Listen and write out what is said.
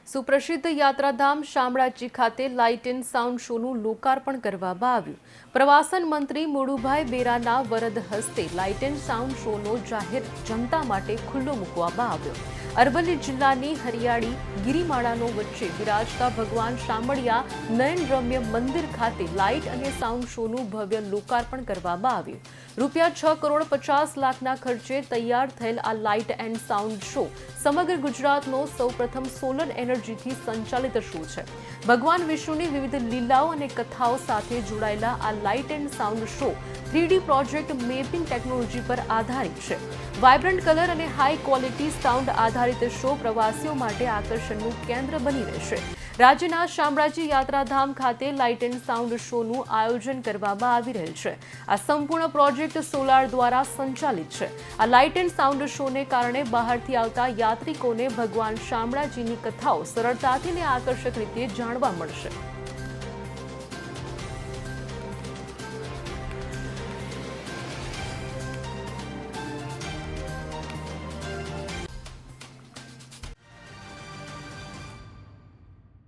સુપ્રસિદ્ધ યાત્રાધામ શામળાજી ખાતે લાઇટ એન્ડ સાઉન્ડ શોનું લોકાર્પણ કરવામાં આવ્યું। પ્રવાસન મંત્રી મુળુભાઈ બેરાના વરદ હસ્તે લાઇટ એન્ડ સાઉન્ડ શોનો જાહેર જનતા માટે ખુલ્લો મૂકવામાં આવ્યો। અરવલ્લી જિલ્લાની હરિયાળી ગિરિમાળાનો વચ્ચે વિરાજતા ભગવાન શામળિયા નયનરમ્ય મંદિર ખાતે લાઇટ અને સાઉન્ડ શોનું ભવ્ય લોકાર્પણ કરવામાં આવ્યું। ₹6,50,00,000ના ખર્ચે તૈયાર થયેલ આ લાઇટ એન્ડ સાઉન્ડ શો સમગ્ર ગુજરાતનો સૌપ્રથમ સોલર એનર્જીથી સંચાલિત શો છે। ભગવાન વિષ્ણુની વિવિધ લીલાઓ અને કથાઓ સાથે જોડાયેલા આ light and sound show 3D project mapping technology પર આધારિત છે। વાઇબ્રન્ટ કલર અને હાઈ ક્વોલિટી સાઉન્ડ આધારિત શો પ્રવાસીઓ માટે આકર્ષણનું કેન્દ્ર બની રહેશે। રાજ્યના શામળાજી યાત્રાધામ ખાતે લાઇટ એન્ડ સાઉન્ડ શોનું આયોજન કરવામાં આવી રહેલ છે। આ સંપૂર્ણ પ્રોજેક્ટ સોલાર દ્વારા સંચાલિત છે। આ લાઇટ એન્ડ સાઉન્ડ શોને કારણે બહારથી આવતા યાત્રિકોને ભગવાન શામળાજીની કથાઓ સરળતાથી અને આકર્ષક રીતે જાણવા મળશે।